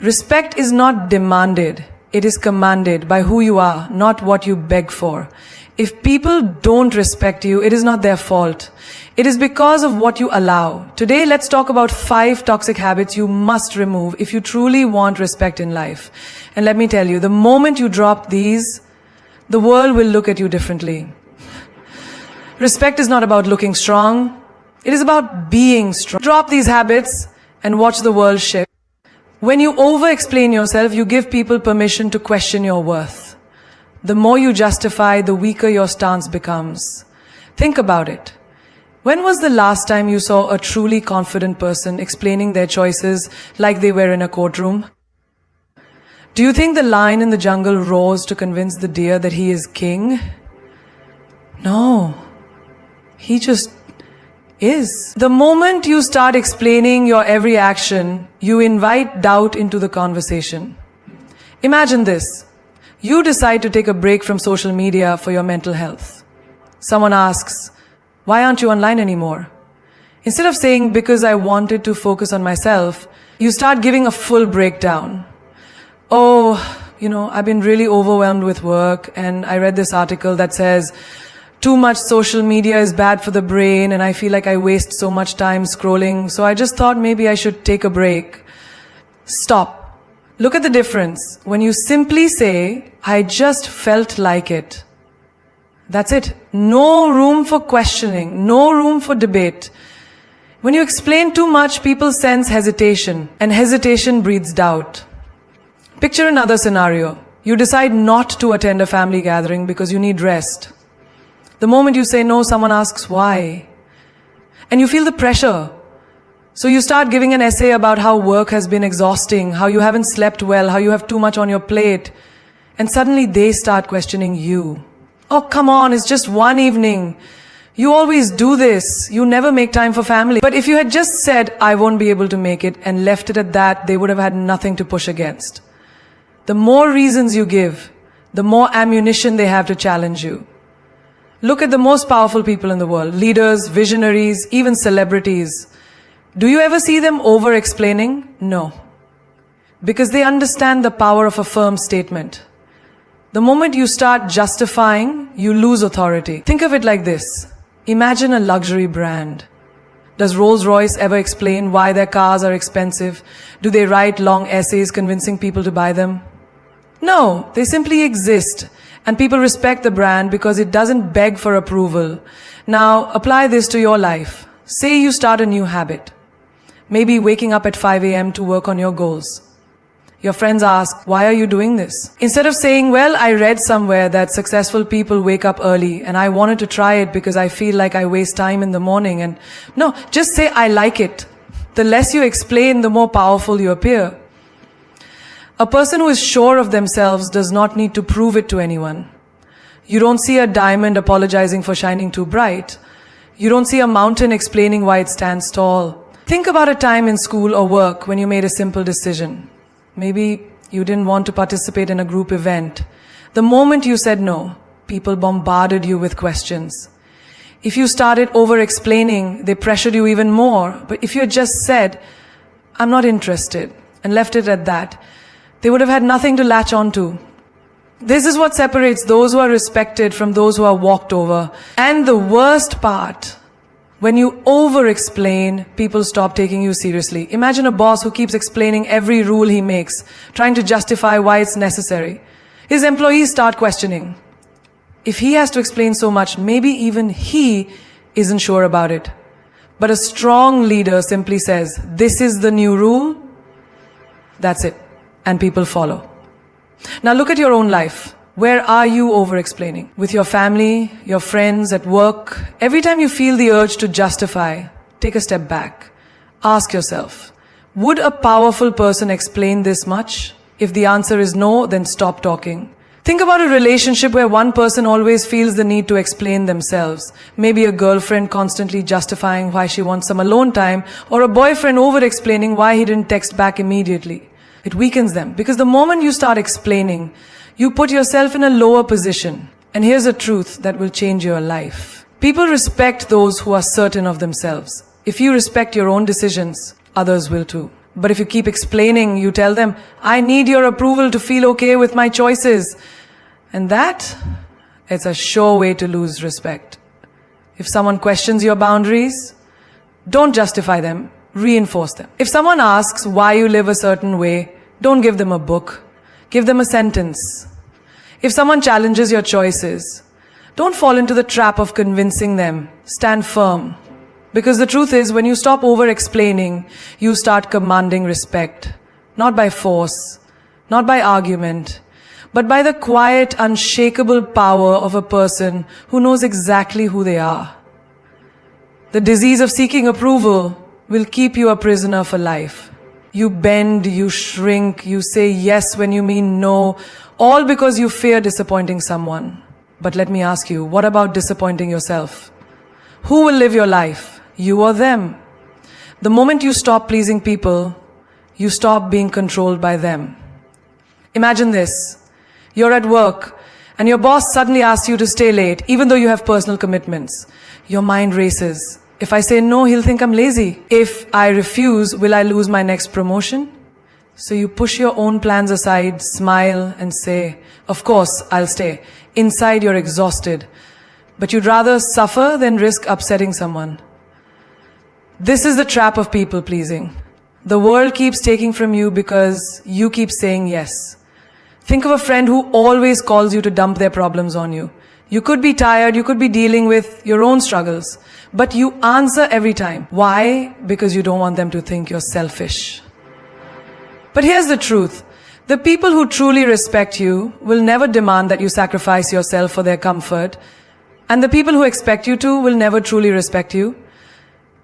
Respect is not demanded, it is commanded by who you are, not what you beg for. If people don't respect you, it is not their fault. It is because of what you allow. Today, let's talk about 5 toxic habits you must remove if you truly want respect in life. And let me tell you, the moment you drop these, the world will look at you differently. Respect is not about looking strong. It is about being strong. Drop these habits and watch the world shift. When you over-explain yourself, you give people permission to question your worth. The more you justify, the weaker your stance becomes. Think about it. When was the last time you saw a truly confident person explaining their choices like they were in a courtroom? Do you think the lion in the jungle roars to convince the deer that he is king? No. He just is. The moment you start explaining your every action, you invite doubt into the conversation. Imagine this. You decide to take a break from social media for your mental health. Someone asks, "Why aren't you online anymore?" Instead of saying, "Because I wanted to focus on myself," you start giving a full breakdown. "Oh, I've been really overwhelmed with work, and I read this article that says, too much social media is bad for the brain, and I feel like I waste so much time scrolling, so I just thought maybe I should take a break." Stop. Look at the difference. When you simply say, "I just felt like it." That's it. No room for questioning, no room for debate. When you explain too much, people sense hesitation, and hesitation breeds doubt. Picture another scenario. You decide not to attend a family gathering because you need rest. The moment you say no, someone asks why. And you feel the pressure. So you start giving an essay about how work has been exhausting, how you haven't slept well, how you have too much on your plate. And suddenly they start questioning you. "Oh, come on, it's just one evening. You always do this. You never make time for family." But if you had just said, "I won't be able to make it," and left it at that, they would have had nothing to push against. The more reasons you give, the more ammunition they have to challenge you. Look at the most powerful people in the world, leaders, visionaries, even celebrities. Do you ever see them over-explaining? No. Because they understand the power of a firm statement. The moment you start justifying, you lose authority. Think of it like this. Imagine a luxury brand. Does Rolls-Royce ever explain why their cars are expensive? Do they write long essays convincing people to buy them? No, they simply exist. And people respect the brand because it doesn't beg for approval. Now, apply this to your life. Say you start a new habit. Maybe waking up at 5 a.m. to work on your goals. Your friends ask, "Why are you doing this?" Instead of saying, "Well, I read somewhere that successful people wake up early and I wanted to try it because I feel like I waste time in the morning." And no, just say, "I like it." The less you explain, the more powerful you appear. A person who is sure of themselves does not need to prove it to anyone. You don't see a diamond apologizing for shining too bright. You don't see a mountain explaining why it stands tall. Think about a time in school or work when you made a simple decision. Maybe you didn't want to participate in a group event. The moment you said no, people bombarded you with questions. If you started over-explaining, they pressured you even more. But if you had just said, "I'm not interested," and left it at that, they would have had nothing to latch on to. This is what separates those who are respected from those who are walked over. And the worst part, when you over-explain, people stop taking you seriously. Imagine a boss who keeps explaining every rule he makes, trying to justify why it's necessary. His employees start questioning. If he has to explain so much, maybe even he isn't sure about it. But a strong leader simply says, "This is the new rule." That's it. And people follow. Now look at your own life. Where are you over-explaining? With your family, your friends, at work? Every time you feel the urge to justify, take a step back. Ask yourself, would a powerful person explain this much? If the answer is no, then stop talking. Think about a relationship where one person always feels the need to explain themselves. Maybe a girlfriend constantly justifying why she wants some alone time, or a boyfriend over-explaining why he didn't text back immediately. It weakens them, because the moment you start explaining, you put yourself in a lower position. And here's a truth that will change your life. People respect those who are certain of themselves. If you respect your own decisions, others will too. But if you keep explaining, you tell them, I need your approval to feel okay with my choices. And that, it's a sure way to lose respect. If someone questions your boundaries, don't justify them, reinforce them. If someone asks why you live a certain way, don't give them a book. Give them a sentence. If someone challenges your choices, don't fall into the trap of convincing them. Stand firm. Because the truth is, when you stop over-explaining, you start commanding respect. Not by force, not by argument, but by the quiet, unshakable power of a person who knows exactly who they are. The disease of seeking approval will keep you a prisoner for life. You bend, you shrink, you say yes when you mean no, all because you fear disappointing someone. But let me ask you, what about disappointing yourself? Who will live your life? You or them? The moment you stop pleasing people, you stop being controlled by them. Imagine this. You're at work and your boss suddenly asks you to stay late even though you have personal commitments. Your mind races. If I say no, he'll think I'm lazy. If I refuse, will I lose my next promotion? So you push your own plans aside, smile and say, of course, I'll stay. Inside you're exhausted. But you'd rather suffer than risk upsetting someone. This is the trap of people pleasing. The world keeps taking from you because you keep saying yes. Think of a friend who always calls you to dump their problems on you. You could be tired, you could be dealing with your own struggles, but you answer every time. Why? Because you don't want them to think you're selfish. But here's the truth. The people who truly respect you will never demand that you sacrifice yourself for their comfort, and the people who expect you to will never truly respect you.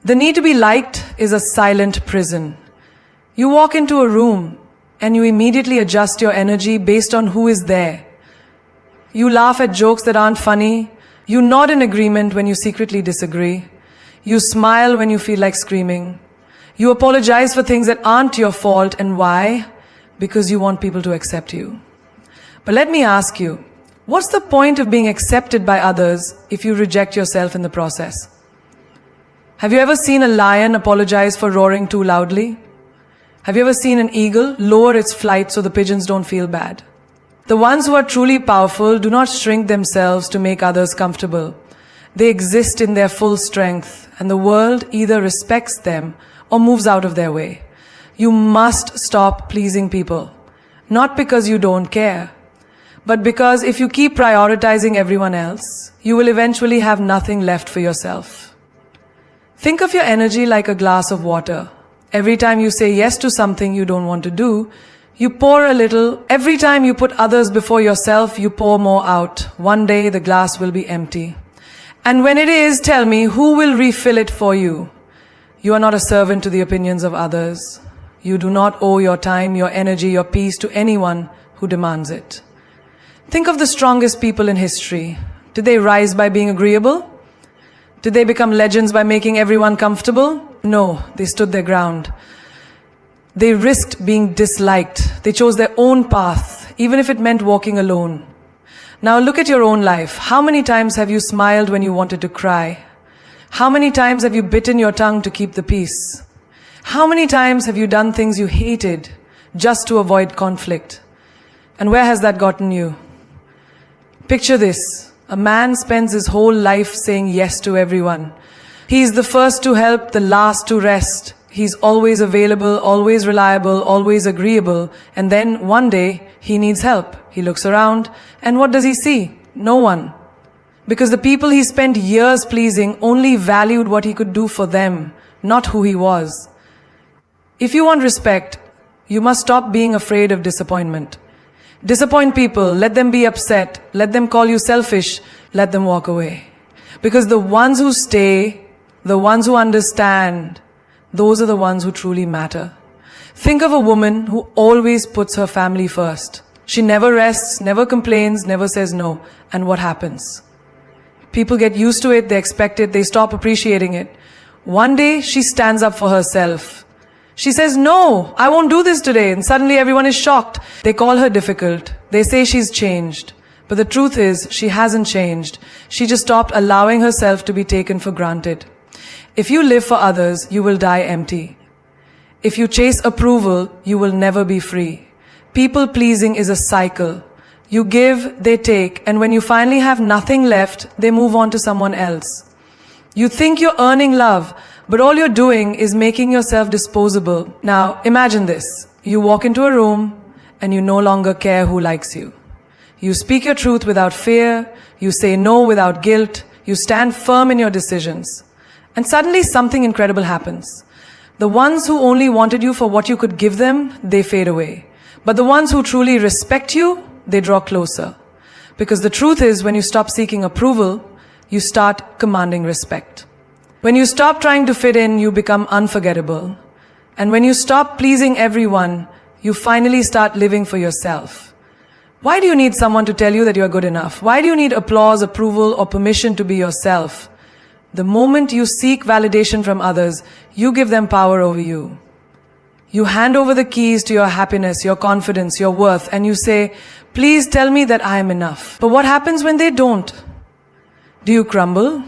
The need to be liked is a silent prison. You walk into a room and you immediately adjust your energy based on who is there. You laugh at jokes that aren't funny. You nod in agreement when you secretly disagree. You smile when you feel like screaming. You apologize for things that aren't your fault. And why? Because you want people to accept you. But let me ask you, what's the point of being accepted by others if you reject yourself in the process? Have you ever seen a lion apologize for roaring too loudly? Have you ever seen an eagle lower its flight so the pigeons don't feel bad? The ones who are truly powerful do not shrink themselves to make others comfortable. They exist in their full strength, and the world either respects them or moves out of their way. You must stop pleasing people, not because you don't care, but because if you keep prioritizing everyone else, you will eventually have nothing left for yourself. Think of your energy like a glass of water. Every time you say yes to something you don't want to do, you pour a little. Every time you put others before yourself, you pour more out. One day the glass will be empty. And when it is, tell me, who will refill it for you? You are not a servant to the opinions of others. You do not owe your time, your energy, your peace to anyone who demands it. Think of the strongest people in history. Did they rise by being agreeable? Did they become legends by making everyone comfortable? No, they stood their ground. They risked being disliked. They chose their own path, even if it meant walking alone. Now look at your own life. How many times have you smiled when you wanted to cry? How many times have you bitten your tongue to keep the peace? How many times have you done things you hated just to avoid conflict? And where has that gotten you? Picture this. A man spends his whole life saying yes to everyone. He is the first to help, the last to rest. He's always available, always reliable, always agreeable. And then one day, he needs help. He looks around, and what does he see? No one. Because the people he spent years pleasing only valued what he could do for them, not who he was. If you want respect, you must stop being afraid of disappointment. Disappoint people, let them be upset, let them call you selfish, let them walk away. Because the ones who stay, the ones who understand, those are the ones who truly matter. Think of a woman who always puts her family first. She never rests, never complains, never says no. And what happens? People get used to it, they expect it, they stop appreciating it. One day, she stands up for herself. She says, no, I won't do this today. And suddenly everyone is shocked. They call her difficult. They say she's changed. But the truth is, she hasn't changed. She just stopped allowing herself to be taken for granted. If you live for others, you will die empty. If you chase approval, you will never be free. People pleasing is a cycle. You give, they take, and when you finally have nothing left, they move on to someone else. You think you're earning love, but all you're doing is making yourself disposable. Now, imagine this. You walk into a room, and you no longer care who likes you. You speak your truth without fear, you say no without guilt, you stand firm in your decisions. And suddenly something incredible happens. The ones who only wanted you for what you could give them, they fade away. But the ones who truly respect you, they draw closer. Because the truth is, when you stop seeking approval, you start commanding respect. When you stop trying to fit in, you become unforgettable. And when you stop pleasing everyone, you finally start living for yourself. Why do you need someone to tell you that you're good enough? Why do you need applause, approval, or permission to be yourself? The moment you seek validation from others, you give them power over you. You hand over the keys to your happiness, your confidence, your worth, and you say, please tell me that I am enough. But what happens when they don't? Do you crumble?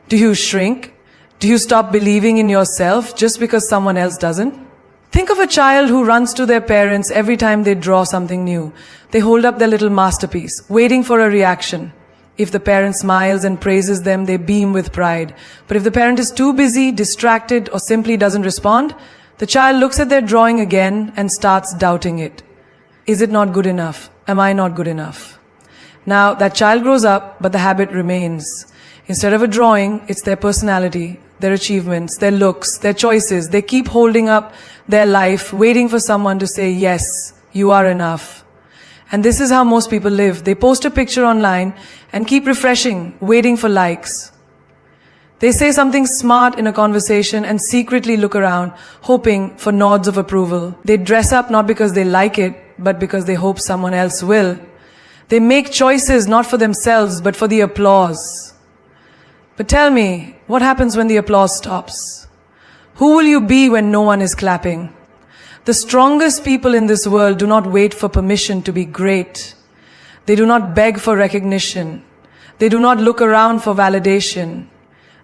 Do you shrink? Do you stop believing in yourself just because someone else doesn't? Think of a child who runs to their parents every time they draw something new. They hold up their little masterpiece, waiting for a reaction. If the parent smiles and praises them, they beam with pride. But if the parent is too busy, distracted, or simply doesn't respond, the child looks at their drawing again and starts doubting it. Is it not good enough? Am I not good enough? Now, that child grows up, but the habit remains. Instead of a drawing, it's their personality, their achievements, their looks, their choices. They keep holding up their life, waiting for someone to say, yes, you are enough. And this is how most people live. They post a picture online and keep refreshing, waiting for likes. They say something smart in a conversation and secretly look around, hoping for nods of approval. They dress up not because they like it, but because they hope someone else will. They make choices not for themselves, but for the applause. But tell me, what happens when the applause stops? Who will you be when no one is clapping? The strongest people in this world do not wait for permission to be great. They do not beg for recognition. They do not look around for validation.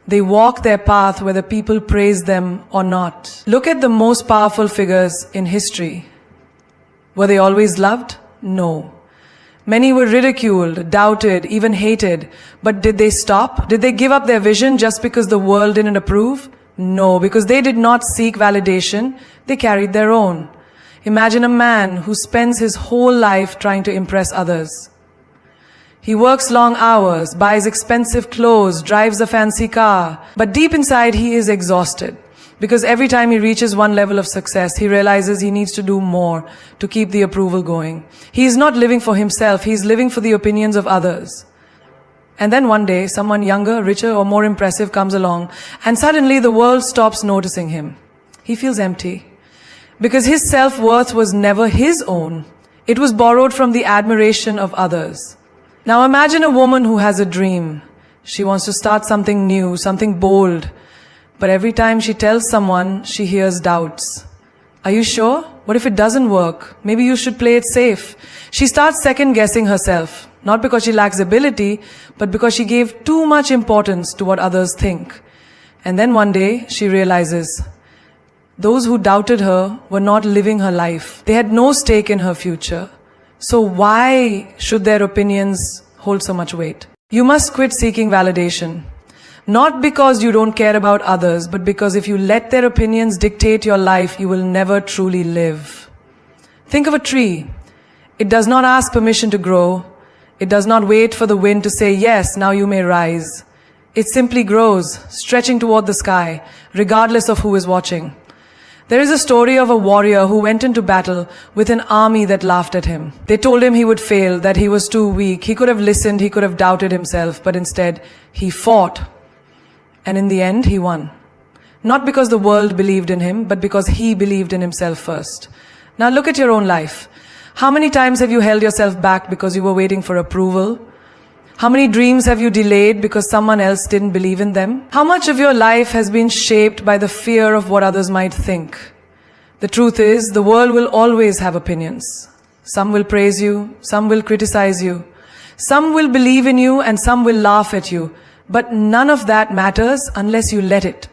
They walk their path whether people praise them or not. Look at the most powerful figures in history. Were they always loved? No. Many were ridiculed, doubted, even hated. But did they stop? Did they give up their vision just because the world didn't approve? No, because they did not seek validation. They carried their own. Imagine a man who spends his whole life trying to impress others. He works long hours, buys expensive clothes, drives a fancy car. But deep inside, he is exhausted. Because every time he reaches one level of success, he realizes he needs to do more to keep the approval going. He is not living for himself, he is living for the opinions of others. And then one day, someone younger, richer, or more impressive comes along, and suddenly the world stops noticing him. He feels empty. Because his self-worth was never his own. It was borrowed from the admiration of others. Now imagine a woman who has a dream. She wants to start something new, something bold. But every time she tells someone, she hears doubts. Are you sure? What if it doesn't work? Maybe you should play it safe. She starts second-guessing herself, not because she lacks ability, but because she gave too much importance to what others think. And then one day, she realizes, those who doubted her were not living her life. They had no stake in her future. So why should their opinions hold so much weight? You must quit seeking validation. Not because you don't care about others, but because if you let their opinions dictate your life, you will never truly live. Think of a tree. It does not ask permission to grow. It does not wait for the wind to say, yes, now you may rise. It simply grows, stretching toward the sky, regardless of who is watching. There is a story of a warrior who went into battle with an army that laughed at him. They told him he would fail, that he was too weak. He could have listened, he could have doubted himself, but instead, he fought. And in the end, he won. Not because the world believed in him, but because he believed in himself first. Now look at your own life. How many times have you held yourself back because you were waiting for approval? How many dreams have you delayed because someone else didn't believe in them? How much of your life has been shaped by the fear of what others might think? The truth is, the world will always have opinions. Some will praise you, some will criticize you. Some will believe in you and some will laugh at you. But none of that matters unless you let it.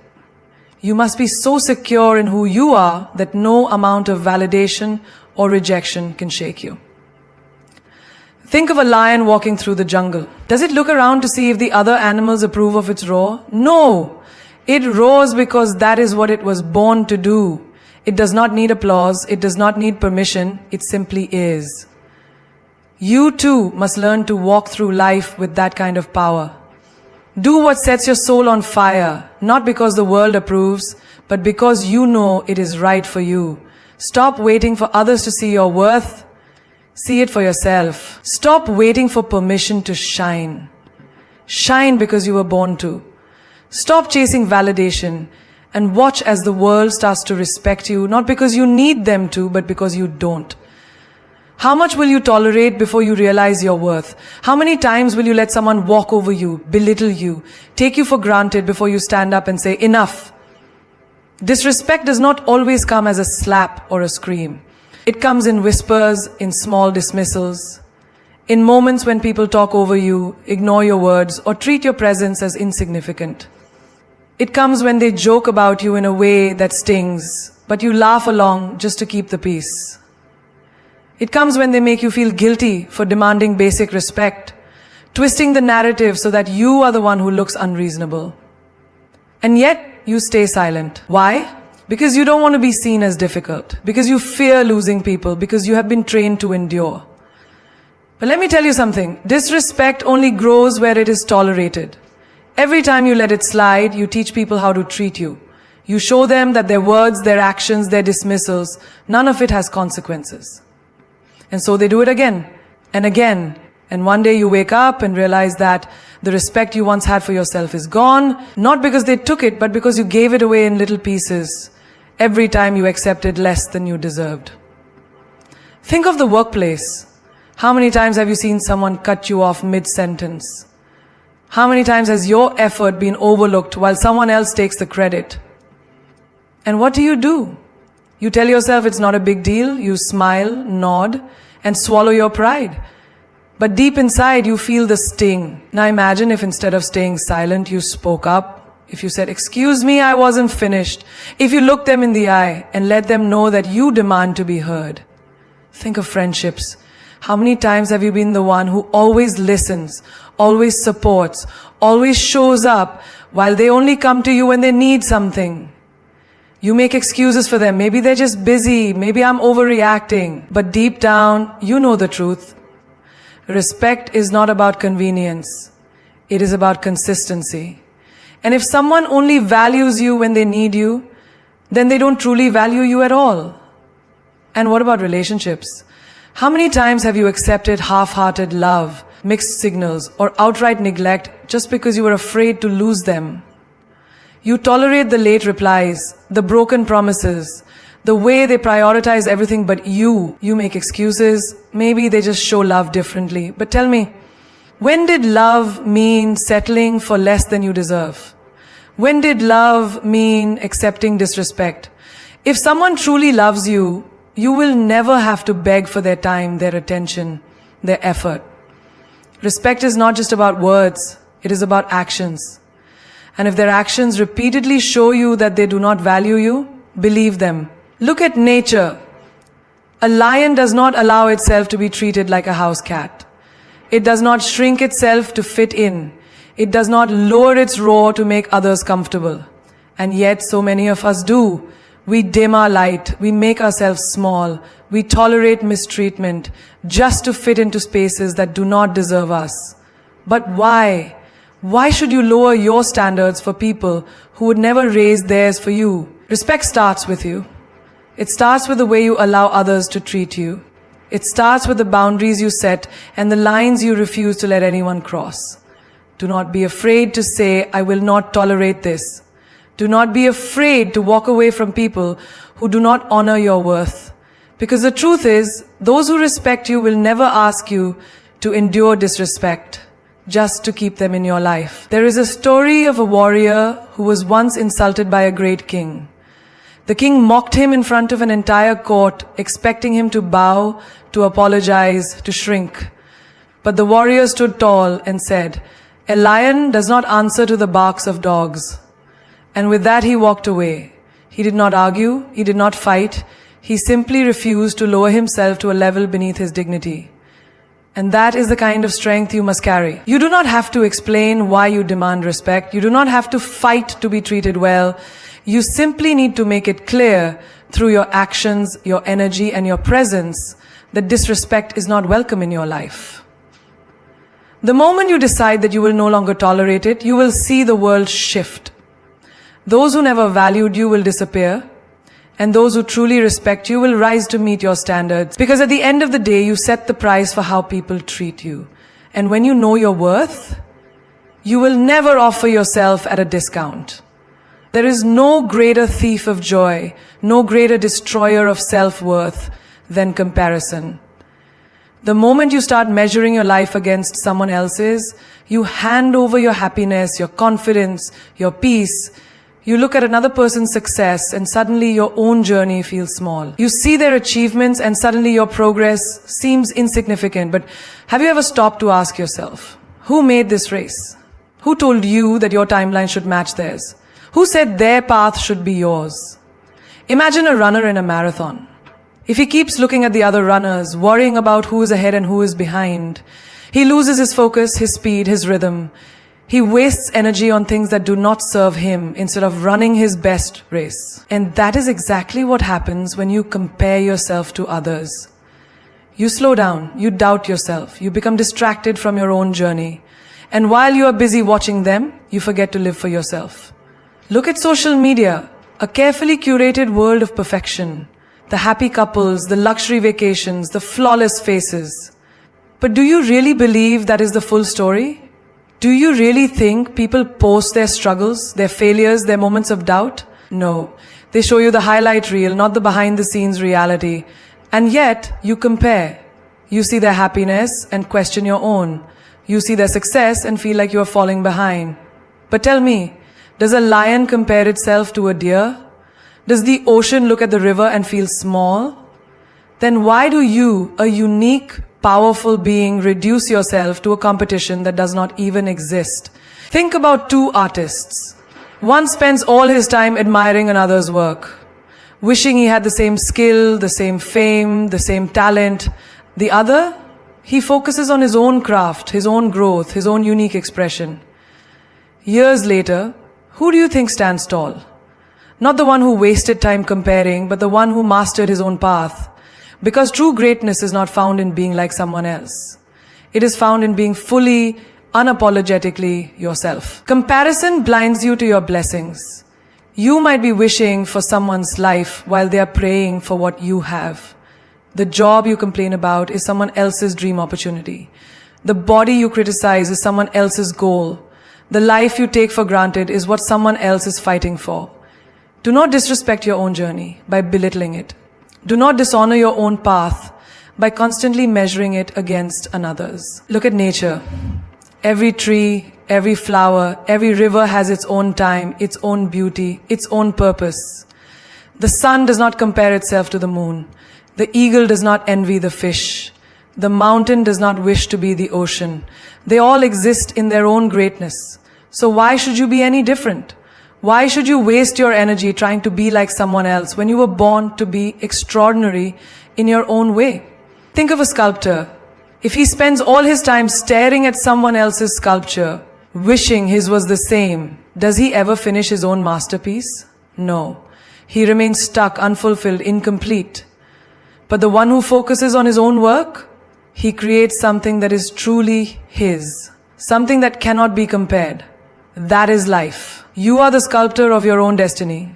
You must be so secure in who you are that no amount of validation or rejection can shake you. Think of a lion walking through the jungle. Does it look around to see if the other animals approve of its roar? No! It roars because that is what it was born to do. It does not need applause. It does not need permission. It simply is. You too must learn to walk through life with that kind of power. Do what sets your soul on fire, not because the world approves, but because you know it is right for you. Stop waiting for others to see your worth. See it for yourself. Stop waiting for permission to shine. Shine because you were born to. Stop chasing validation and watch as the world starts to respect you, not because you need them to, but because you don't. How much will you tolerate before you realize your worth? How many times will you let someone walk over you, belittle you, take you for granted before you stand up and say, enough? Disrespect does not always come as a slap or a scream. It comes in whispers, in small dismissals, in moments when people talk over you, ignore your words, or treat your presence as insignificant. It comes when they joke about you in a way that stings, but you laugh along just to keep the peace. It comes when they make you feel guilty for demanding basic respect, twisting the narrative so that you are the one who looks unreasonable. And yet, you stay silent. Why? Because you don't want to be seen as difficult, because you fear losing people, because you have been trained to endure. But let me tell you something, disrespect only grows where it is tolerated. Every time you let it slide, you teach people how to treat you. You show them that their words, their actions, their dismissals, none of it has consequences. And so they do it again and again. And one day you wake up and realize that the respect you once had for yourself is gone, not because they took it, but because you gave it away in little pieces every time you accepted less than you deserved. Think of the workplace. How many times have you seen someone cut you off mid-sentence? How many times has your effort been overlooked while someone else takes the credit? And what do? You tell yourself it's not a big deal, you smile, nod, and swallow your pride. But deep inside you feel the sting. Now imagine if instead of staying silent, you spoke up. If you said, "Excuse me, I wasn't finished." If you looked them in the eye and let them know that you demand to be heard. Think of friendships. How many times have you been the one who always listens, always supports, always shows up, while they only come to you when they need something? You make excuses for them. Maybe they're just busy. Maybe I'm overreacting. But deep down, you know the truth. Respect is not about convenience. It is about consistency. And if someone only values you when they need you, then they don't truly value you at all. And what about relationships? How many times have you accepted half-hearted love, mixed signals, or outright neglect just because you were afraid to lose them? You tolerate the late replies, the broken promises, the way they prioritize everything but you. You make excuses. Maybe they just show love differently. But tell me, when did love mean settling for less than you deserve? When did love mean accepting disrespect? If someone truly loves you, you will never have to beg for their time, their attention, their effort. Respect is not just about words, it is about actions. And if their actions repeatedly show you that they do not value you, believe them. Look at nature. A lion does not allow itself to be treated like a house cat. It does not shrink itself to fit in. It does not lower its roar to make others comfortable. And yet so many of us do. We dim our light, we make ourselves small, we tolerate mistreatment just to fit into spaces that do not deserve us. But why? Why should you lower your standards for people who would never raise theirs for you? Respect starts with you. It starts with the way you allow others to treat you. It starts with the boundaries you set and the lines you refuse to let anyone cross. Do not be afraid to say, "I will not tolerate this." Do not be afraid to walk away from people who do not honor your worth. Because the truth is, those who respect you will never ask you to endure disrespect just to keep them in your life. There is a story of a warrior who was once insulted by a great king. The king mocked him in front of an entire court, expecting him to bow, to apologize, to shrink. But the warrior stood tall and said, "A lion does not answer to the barks of dogs. And with that he walked away. He did not argue, he did not fight, he simply refused to lower himself to a level beneath his dignity. And that is the kind of strength you must carry. You do not have to explain why you demand respect. You do not have to fight to be treated well. You simply need to make it clear through your actions, your energy, and your presence that disrespect is not welcome in your life. The moment you decide that you will no longer tolerate it, you will see the world shift. Those who never valued you will disappear, and those who truly respect you will rise to meet your standards. Because at the end of the day, you set the price for how people treat you. And when you know your worth, you will never offer yourself at a discount. There is no greater thief of joy, no greater destroyer of self-worth than comparison. The moment you start measuring your life against someone else's, you hand over your happiness, your confidence, your peace. You look at another person's success and suddenly your own journey feels small. You see their achievements and suddenly your progress seems insignificant. But have you ever stopped to ask yourself, who made this race? Who told you that your timeline should match theirs? Who said their path should be yours? Imagine a runner in a marathon. If he keeps looking at the other runners, worrying about who is ahead and who is behind, he loses his focus, his speed, his rhythm. He wastes energy on things that do not serve him instead of running his best race. And that is exactly what happens when you compare yourself to others. You slow down, you doubt yourself, you become distracted from your own journey. And while you are busy watching them, you forget to live for yourself. Look at social media, a carefully curated world of perfection. The happy couples, the luxury vacations, the flawless faces. But do you really believe that is the full story? Do you really think people post their struggles, their failures, their moments of doubt? No. They show you the highlight reel, not the behind-the-scenes reality. And yet, you compare. You see their happiness and question your own. You see their success and feel like you are falling behind. But tell me, does a lion compare itself to a deer? Does the ocean look at the river and feel small? Then why do you, a unique, powerful being, reduce yourself to a competition that does not even exist? Think about two artists. One spends all his time admiring another's work, wishing he had the same skill, the same fame, the same talent. The other, he focuses on his own craft, his own growth, his own unique expression. Years later, who do you think stands tall? Not the one who wasted time comparing, but the one who mastered his own path. Because true greatness is not found in being like someone else. It is found in being fully, unapologetically yourself. Comparison blinds you to your blessings. You might be wishing for someone's life while they are praying for what you have. The job you complain about is someone else's dream opportunity. The body you criticize is someone else's goal. The life you take for granted is what someone else is fighting for. Do not disrespect your own journey by belittling it. Do not dishonor your own path by constantly measuring it against another's. Look at nature. Every tree, every flower, every river has its own time, its own beauty, its own purpose. The sun does not compare itself to the moon. The eagle does not envy the fish. The mountain does not wish to be the ocean. They all exist in their own greatness. So why should you be any different? Why should you waste your energy trying to be like someone else when you were born to be extraordinary in your own way? Think of a sculptor. If he spends all his time staring at someone else's sculpture, wishing his was the same, does he ever finish his own masterpiece? No. He remains stuck, unfulfilled, incomplete. But the one who focuses on his own work, he creates something that is truly his, something that cannot be compared. That is life. You are the sculptor of your own destiny.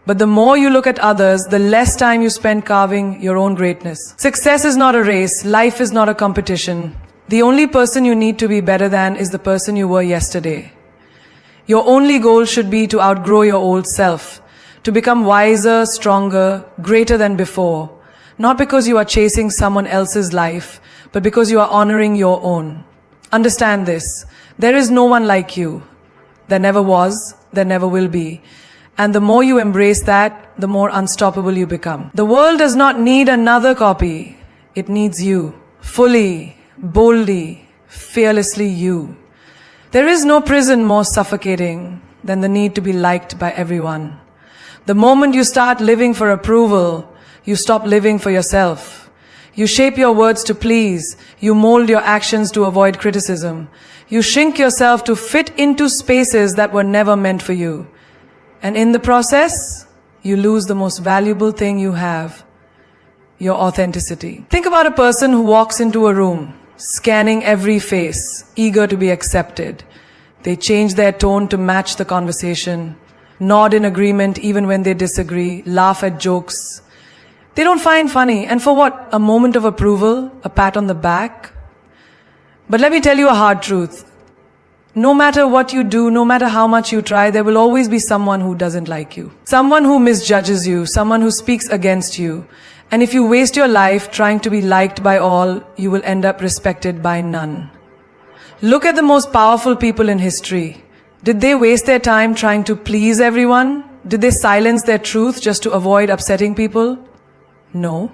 But the more you look at others, the less time you spend carving your own greatness. Success is not a race. Life is not a competition. The only person you need to be better than is the person you were yesterday. Your only goal should be to outgrow your old self, to become wiser, stronger, greater than before. Not because you are chasing someone else's life, but because you are honoring your own. Understand this. There is no one like you. There never was, there never will be. And the more you embrace that, the more unstoppable you become. The world does not need another copy. It needs you. Fully, boldly, fearlessly you. There is no prison more suffocating than the need to be liked by everyone. The moment you start living for approval, you stop living for yourself. You shape your words to please. You mold your actions to avoid criticism. You shrink yourself to fit into spaces that were never meant for you. And in the process, you lose the most valuable thing you have, your authenticity. Think about a person who walks into a room, scanning every face, eager to be accepted. They change their tone to match the conversation, nod in agreement even when they disagree, laugh at jokes they don't find funny. And for what? A moment of approval, a pat on the back? But let me tell you a hard truth. No matter what you do, no matter how much you try, there will always be someone who doesn't like you. Someone who misjudges you, someone who speaks against you. And if you waste your life trying to be liked by all, you will end up respected by none. Look at the most powerful people in history. Did they waste their time trying to please everyone? Did they silence their truth just to avoid upsetting people? No.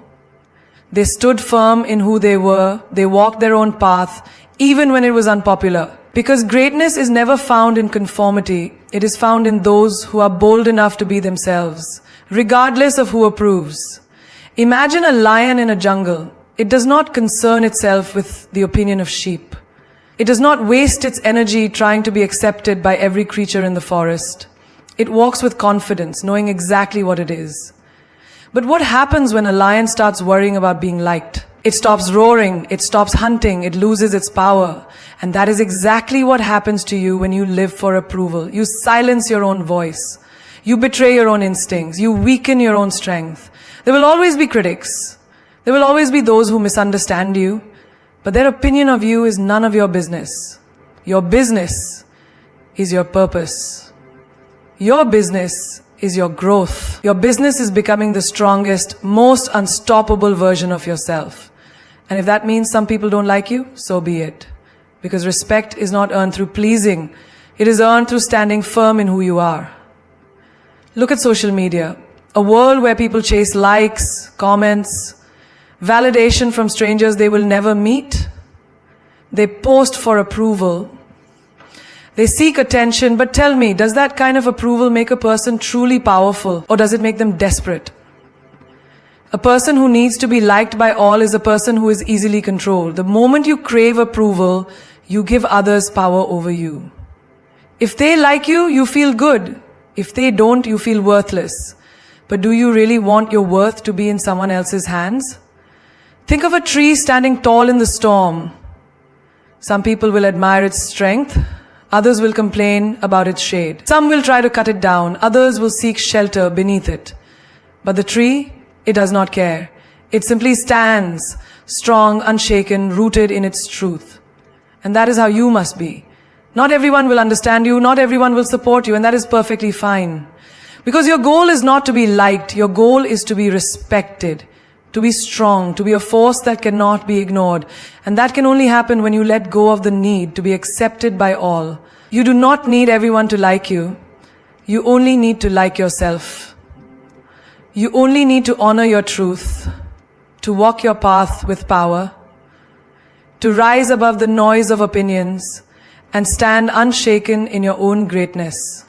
They stood firm in who they were. They walked their own path, even when it was unpopular. Because greatness is never found in conformity. It is found in those who are bold enough to be themselves, regardless of who approves. Imagine a lion in a jungle. It does not concern itself with the opinion of sheep. It does not waste its energy trying to be accepted by every creature in the forest. It walks with confidence, knowing exactly what it is. But what happens when a lion starts worrying about being liked? It stops roaring, it stops hunting, it loses its power. And that is exactly what happens to you when you live for approval. You silence your own voice. You betray your own instincts. You weaken your own strength. There will always be critics. There will always be those who misunderstand you. But their opinion of you is none of your business. Your business is your purpose. Your business is your growth. Your business is becoming the strongest, most unstoppable version of yourself. And if that means some people don't like you, so be it. Because respect is not earned through pleasing. It is earned through standing firm in who you are. Look at social media. A world where people chase likes, comments, validation from strangers they will never meet. They post for approval. They seek attention, but tell me, does that kind of approval make a person truly powerful, or does it make them desperate? A person who needs to be liked by all is a person who is easily controlled. The moment you crave approval, you give others power over you. If they like you, you feel good. If they don't, you feel worthless. But do you really want your worth to be in someone else's hands? Think of a tree standing tall in the storm. Some people will admire its strength. Others will complain about its shade. Some will try to cut it down. Others will seek shelter beneath it. But the tree, it does not care. It simply stands, strong, unshaken, rooted in its truth. And that is how you must be. Not everyone will understand you. Not everyone will support you. And that is perfectly fine. Because your goal is not to be liked. Your goal is to be respected. To be strong, to be a force that cannot be ignored. And that can only happen when you let go of the need to be accepted by all. You do not need everyone to like you. You only need to like yourself. You only need to honor your truth, to walk your path with power, to rise above the noise of opinions, and stand unshaken in your own greatness.